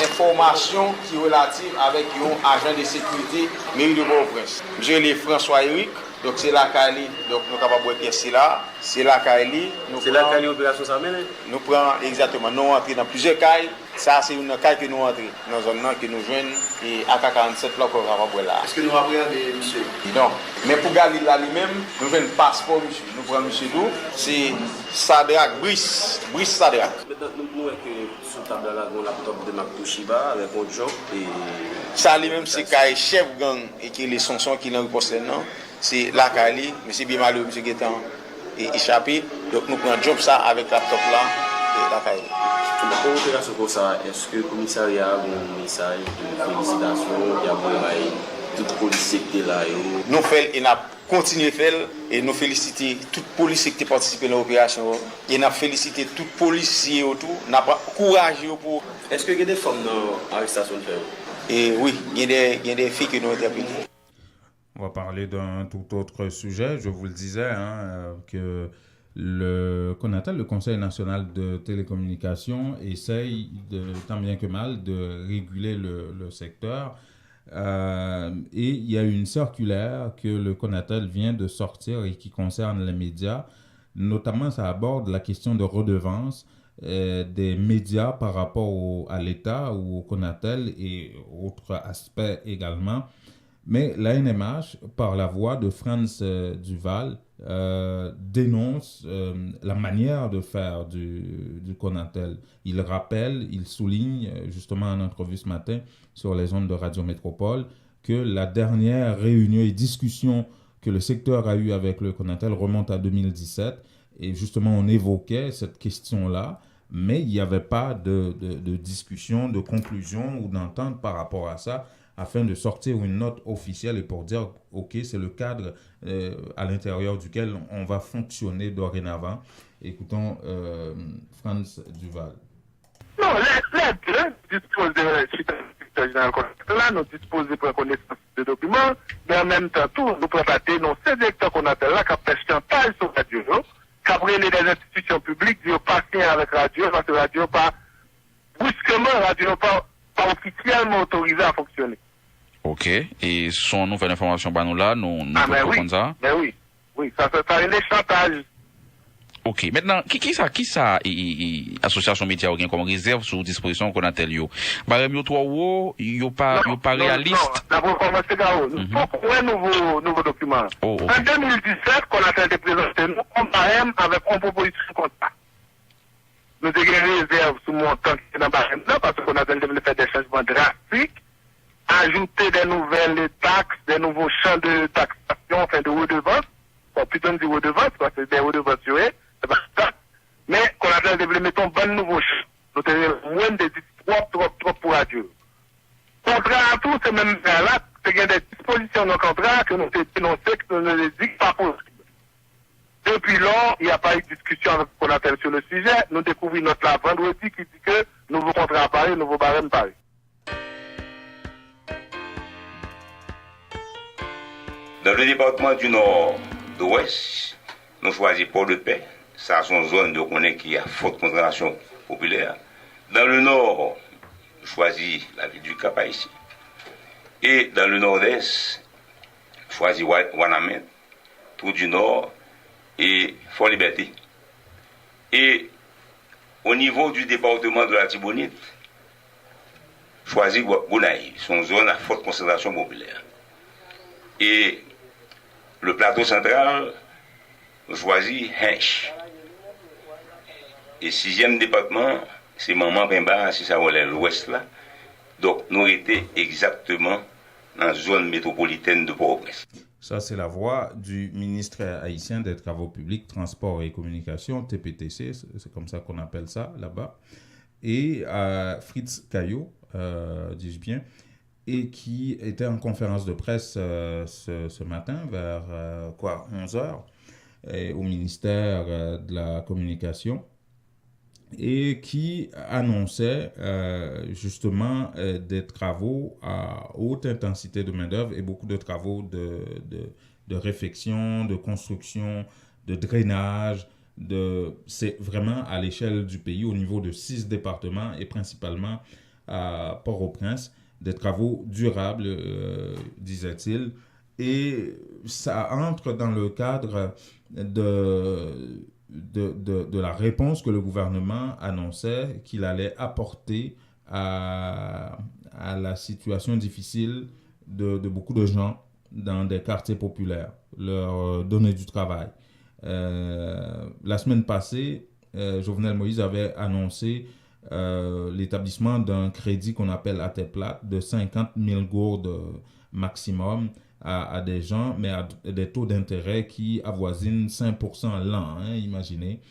information qui est relative avec un agent de sécurité mairie de Port-au-Prince. Monsieur les François Eric, donc c'est la Kali, donc nous sommes capables de pièce là, c'est la Kali. C'est la Kali opération ça mène. Nous prenons exactement, nous entrons dans plusieurs cailles. Ça c'est une caille que nous entrons dans zone là que nous joignent et AK-47 là qu'on va voir là. Est-ce que nous apprenons monsieur? Non, mais pour Galil là lui-même, nous venons passeport monsieur. Nous prenons monsieur d'où? C'est Sadrak Brice Sadrak. Maintenant nous voyons que sur table là on laptop de Mac Toshiba avec un job et ça lui-même c'est caille chef gang et qui les son qui dans riposte là. C'est la Kali, monsieur bien malheureux, monsieur Guétan est échappé. Donc nous prenons job ça avec laptop là et la Kali. Pour opération comme ça, est-ce que le commissariat a un message de félicitations, il y a tout policier qui est là? Nous faisons et nous continuons à faire et nous féliciter toute police qui a participé à l'opération et nous féliciter tout policier autour, nous avons courageux pour. Est-ce qu'il y a des femmes dans l'arrestation de faire? Et oui, il y a des filles qui nous ont interpellées. On va parler d'un tout autre sujet. Je vous le disais, que le CONATEL, le Conseil national de télécommunications, essaye, tant bien que mal, de réguler le secteur. Et il y a une circulaire que le CONATEL vient de sortir et qui concerne les médias. Notamment, ça aborde la question de redevance des médias par rapport à l'État ou au CONATEL et autres aspects également. Mais la NMH, par la voix de Franz Duval, dénonce la manière de faire du CONATEL. Il rappelle, il souligne justement en entrevue ce matin sur les ondes de Radio Métropole que la dernière réunion et discussion que le secteur a eue avec le Conatel remonte à 2017. Et justement, on évoquait cette question-là, mais il n'y avait pas de discussion, de conclusion ou d'entente par rapport à ça, afin de sortir une note officielle et pour dire, OK, c'est le cadre à l'intérieur duquel on va fonctionner dorénavant. Écoutons Franz Duval. Non, les deux disposent de secrétaire général là, nous disposons de connaissance de documents, mais en même temps, tout, nous préparons non, ces directeurs qu'on appelle là, qui ont fait chantage sur radio, qui ont pris des institutions publiques, qui ont passé avec radio, parce que radio pas, brusquement, radio pas officiellement autorisé à fonctionner. Ok, et son nouvelle information, bah nous là, nous oui, ça? Mais oui, ça c'est un chantage. Ok, maintenant, qui ça, association média ou bien comme réserve sous disposition qu'on a tel yo? Barem yo toi ou, yo pas réaliste? Non, d'abord, commencer Gao. Nous avons un nouveau document. En 2017, qu'on a été présenté, nous, on barème avec une proposition comme ça. Nous avons une réserve sous montant qui est dans barème là, parce qu'on a fait des changements drastiques, ajouter des nouvelles taxes, des nouveaux champs de taxation, enfin de redevances. Bon, plutôt de redevances, parce que c'est des redevances, c'est pas ça. Mais qu'on a développé un bon nouveau champ. Nous avons moins de trop pour radio. Contrat à tout, c'est même là, c'est qu'il y a des dispositions dans le contrat que nous avons dénoncées, que nous ne dit pas possible. Depuis lors, il n'y a pas eu de discussion avec qu'on appelle sur le sujet. Nous découvrons notre là vendredi qui dit que nouveau contrat à Paris, nouveau barème Paris. Dans le département du Nord-Ouest, nous choisissons Port-de-Paix. Ça, c'est une zone de connaît qui a forte concentration populaire. Dans le Nord, nous choisissons la ville du Cap-Haïtien. Et dans le Nord-Est, nous choisissons Ouanamène, tout du Nord et Fort-Liberté. Et au niveau du département de la Tibonite, choisissons Gonaï, c'est une zone à forte concentration populaire. Et le plateau central, nous choisit Hench. Et 6e département, c'est Maman Pemba, si ça relève l'ouest là. Donc, nous étions exactement dans la zone métropolitaine de Port-au-Prince. Ça, c'est la voix du ministre haïtien des Travaux publics, Transport et Communication, TPTC, c'est comme ça qu'on appelle ça là-bas. Et Fritz Caillot, dis-je bien, et qui était en conférence de presse ce matin vers 11h au ministère de la Communication et qui annonçait justement des travaux à haute intensité de main-d'œuvre et beaucoup de travaux de réfection, de construction, de drainage. C'est vraiment à l'échelle du pays, au niveau de 6 départements et principalement à Port-au-Prince, des travaux durables, disait-il, et ça entre dans le cadre de la réponse que le gouvernement annonçait qu'il allait apporter à la situation difficile de beaucoup de gens dans des quartiers populaires, leur donner du travail. La semaine passée, Jovenel Moïse avait annoncé l'établissement d'un crédit qu'on appelle à tête plate de 50 000 gourdes maximum à des gens, mais à des taux d'intérêt qui avoisinent 5% l'an, imaginez.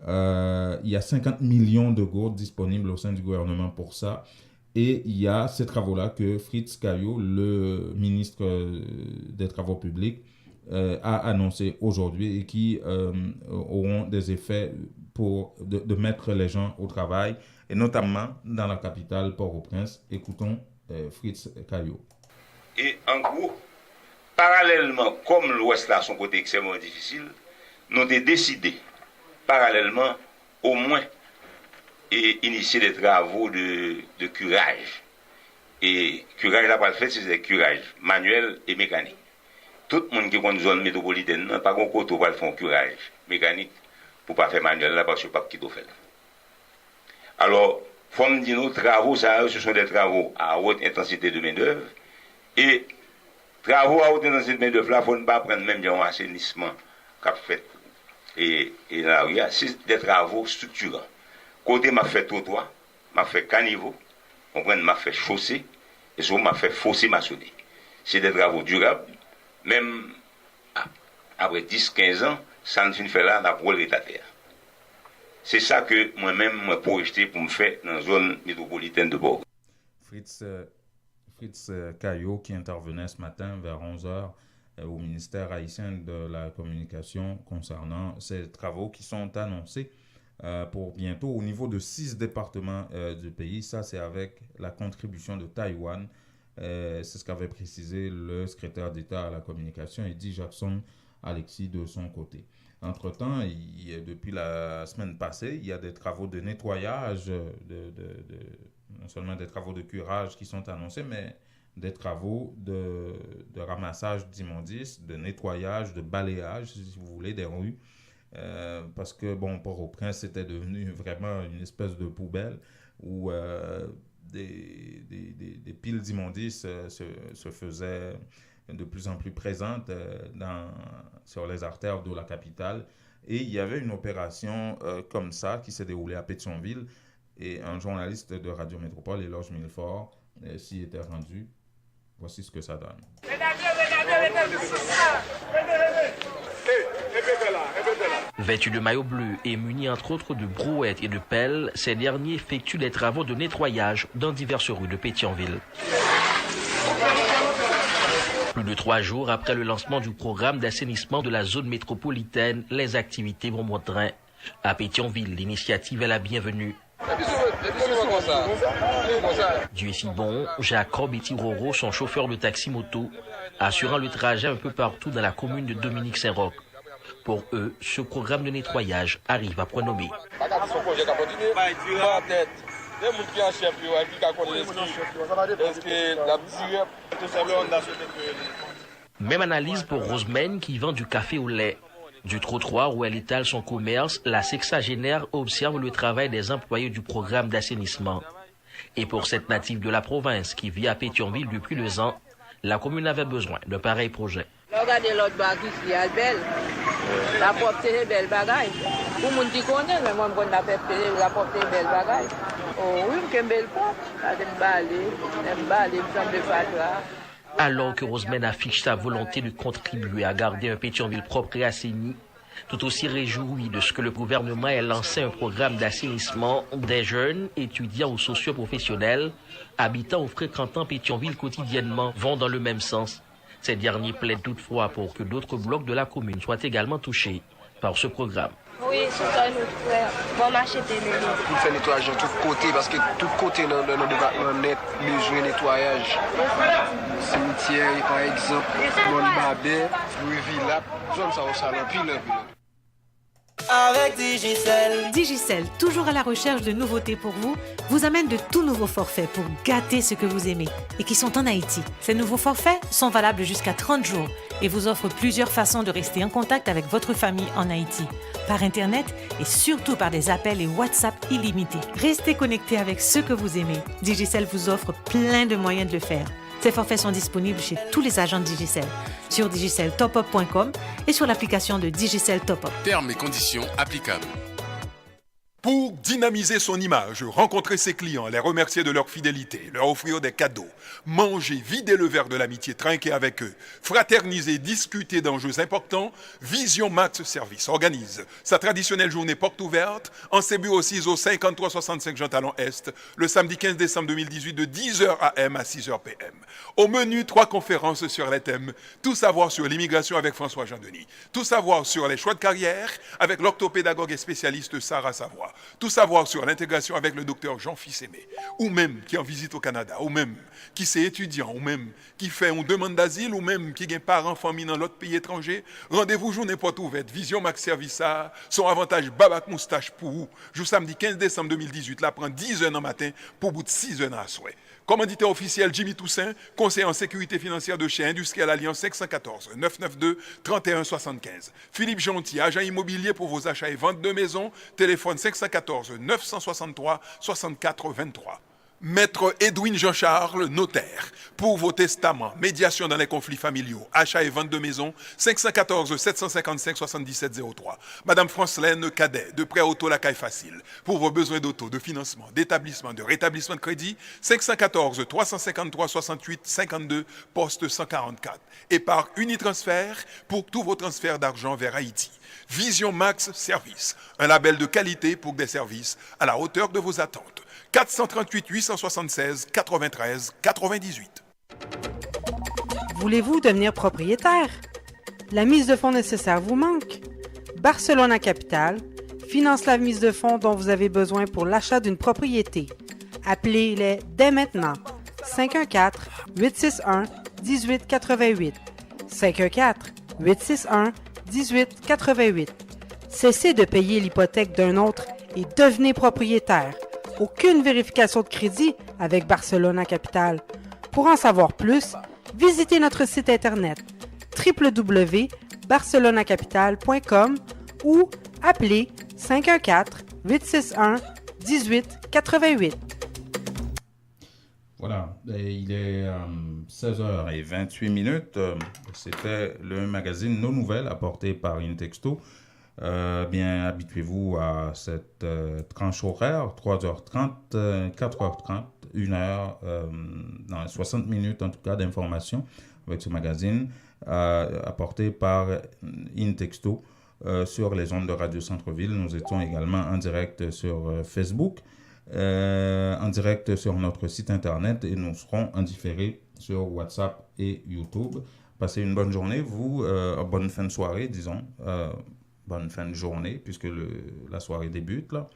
Il y a 50 millions de gourdes disponibles au sein du gouvernement pour ça. Et il y a ces travaux-là que Fritz Caillot, le ministre des Travaux publics, a annoncé aujourd'hui et qui auront des effets de mettre les gens au travail, et notamment dans la capitale Port-au-Prince. Écoutons Fritz Caillot. Et en gros, parallèlement, comme l'Ouest là, son côté extrêmement difficile, nous avons décidé, parallèlement, au moins, et initier des travaux de curage. Et curage là, pas le fait, c'est des curages manuels et mécaniques. Tout le monde qui est dans une zone métropolitaine, n'a pas qu'on côté va faire un curage mécanique pour pas faire manuel là, parce que pas qui doit faire. Alors, faut me dire, nos travaux, ça, ce sont des travaux à haute intensité de main-d'œuvre. Et travaux à haute intensité de main-d'œuvre, là, il ne faut pas prendre même un assainissement qu'a fait. Et là, c'est des travaux structurants. Côté m'a fait trottoir, m'a fait caniveau, m'a fait chaussée, et surtout m'a fait fossé maçonné. c'est des travaux durables. Même après 10-15 ans, ça ne finit fait là, on a volé la terre. C'est ça que moi-même, je projeté pour me faire dans la zone métropolitaine de Bordeaux. Fritz Caillot, qui intervenait ce matin vers 11h au ministère haïtien de la communication concernant ces travaux qui sont annoncés pour bientôt au niveau de 6 départements du pays. Ça, c'est avec la contribution de Taïwan. C'est ce qu'avait précisé le secrétaire d'État à la communication, Eddie Jackson-Alexis, de son côté. Entre-temps, depuis la semaine passée, il y a des travaux de nettoyage, non seulement des travaux de curage qui sont annoncés, mais des travaux de ramassage d'immondices, de nettoyage, de balayage, si vous voulez, des rues. Parce que, Port-au-Prince, c'était devenu vraiment une espèce de poubelle où des piles d'immondices se faisaient de plus en plus présentes sur les artères de la capitale. Et il y avait une opération comme ça qui s'est déroulée à Pétionville. Et un journaliste de Radio Métropole, Éloge Millefort, s'y était rendu. Voici ce que ça donne. Vêtus de maillot bleu et munis entre autres de brouettes et de pelles, ces derniers effectuent des travaux de nettoyage dans diverses rues de Pétionville. Plus de 3 jours après le lancement du programme d'assainissement de la zone métropolitaine, les activités vont bon train. À Pétionville, l'initiative est la bienvenue. Dieu est si bon, Jacob et Tiroro sont chauffeurs de taxi-moto, assurant le trajet un peu partout dans la commune de Dominique-Saint-Roch. Pour eux, ce programme de nettoyage arrive à point nommé. Même analyse pour Rosemène qui vend du café au lait. Du trottoir où elle étale son commerce, la sexagénaire observe le travail des employés du programme d'assainissement. Et pour cette native de la province qui vit à Pétionville depuis 2 ans, la commune avait besoin de pareils projets. Regardez l'autre bague ici, elle est belle. La propreté est belle bagaille. Pour les gens qui connaissent, mais moi, je connais la propreté est belle bagaille. Oh oui, je belle pas. Je balai, je me fais Alors que Rosemène affiche sa volonté de contribuer à garder un Pétionville propre et assaini, tout aussi réjoui de ce que le gouvernement ait lancé un programme d'assainissement des jeunes, étudiants ou socioprofessionnels, habitant ou fréquentant Pétionville quotidiennement, vont dans le même sens. Ces derniers plaident toutefois pour que d'autres blocs de la commune soient également touchés par ce programme. Oui, c'est ça, nous frères. Bon marché télé. Pour faire nettoyage de tous côtés, parce que tout côté dans le département net, besoin de nettoyage. Cimetière, par exemple, Mon-Babé, Louis-Villa, zone ça au salon, pile. Avec Digicel. Digicel, toujours à la recherche de nouveautés pour vous, vous amène de tout nouveaux forfaits pour gâter ce que vous aimez et qui sont en Haïti. Ces nouveaux forfaits sont valables jusqu'à 30 jours et vous offrent plusieurs façons de rester en contact avec votre famille en Haïti, par Internet et surtout par des appels et WhatsApp illimités. Restez connectés avec ce que vous aimez. Digicel vous offre plein de moyens de le faire. Ces forfaits sont disponibles chez tous les agents de Digicel, sur digiceltopup.com et sur l'application de Digicel Top Up. Termes et conditions applicables. Pour dynamiser son image, rencontrer ses clients, les remercier de leur fidélité, leur offrir des cadeaux, manger, vider le verre de l'amitié, trinquer avec eux, fraterniser, discuter d'enjeux importants, Vision Max Service organise sa traditionnelle journée porte ouverte en ses bureaux 6 au 5365 Jean Talon Est, le samedi 15 décembre 2018 de 10h AM à 6h PM. Au menu, 3 conférences sur les thèmes « Tout savoir sur l'immigration avec François Jean-Denis »,« Tout savoir sur les choix de carrière avec l'orthopédagogue et spécialiste Sarah Savoie », tout savoir sur l'intégration avec le docteur Jean Fils-Aimé, ou même qui est en visite au Canada, ou même qui c'est étudiant, ou même qui fait une demande d'asile, ou même qui a parents, famille dans l'autre pays étranger. Rendez-vous journée porte ouverte, Vision Max Service, son avantage Babac Moustache pour vous. Jour samedi 15 décembre 2018, là prend 10h dans matin pour bout de 6h à souhait. Commanditaire officiel Jimmy Toussaint, conseiller en sécurité financière de chez Industriel Alliance 514 992 31 75. Philippe Gentil, agent immobilier pour vos achats et ventes de maisons, téléphone 514 963 64 23. Maître Edwin Jean-Charles, notaire. Pour vos testaments, médiation dans les conflits familiaux, achat et vente de maisons, 514 755 77 03. Madame Francelaine Cadet, de prêt auto La Caille Facile. Pour vos besoins d'auto, de financement, d'établissement, de rétablissement de crédit, 514 353 68 52, poste 144. Et par Unitransfert, pour tous vos transferts d'argent vers Haïti. Vision Max Service, un label de qualité pour des services à la hauteur de vos attentes. 438 876 93 98. Voulez-vous devenir propriétaire? La mise de fonds nécessaire vous manque? Barcelona Capital finance la mise de fonds dont vous avez besoin pour l'achat d'une propriété. Appelez-les dès maintenant. 514-861-1888. 514-861-1888. Cessez de payer l'hypothèque d'un autre et devenez propriétaire. Aucune vérification de crédit avec Barcelona Capital. Pour en savoir plus, visitez notre site internet www.barcelonacapital.com ou appelez 514-861-1888. Voilà, et il est 16h28. C'était le magazine Nos Nouvelles apporté par Intexto. Bien, habituez-vous à cette tranche horaire, 3h30, 4h30, 1h, dans 60 minutes en tout cas d'informations avec ce magazine apporté par Intexto sur les ondes de Radio Centre-Ville. Nous étions également en direct sur Facebook, en direct sur notre site internet et nous serons en différé sur WhatsApp et YouTube. Passez une bonne journée, vous, bonne fin de soirée, disons. Bonne fin de journée, puisque la soirée débute, là.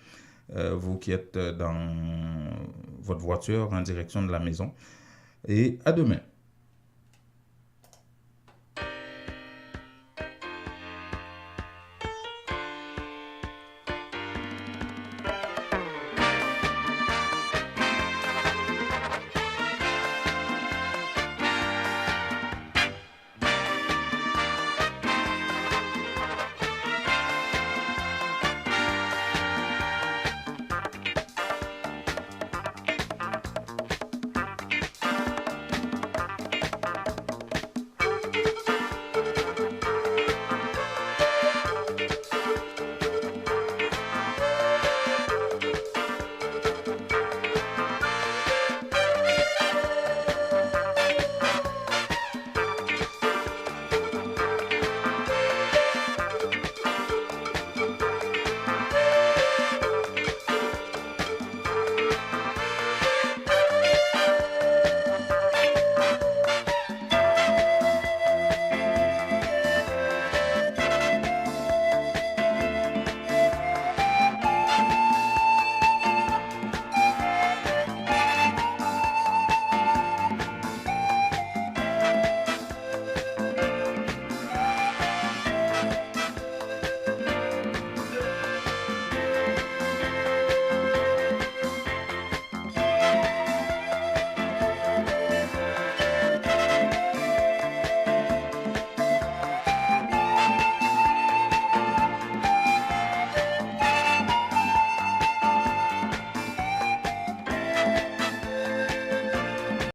Vous qui êtes dans votre voiture en direction de la maison. Et à demain.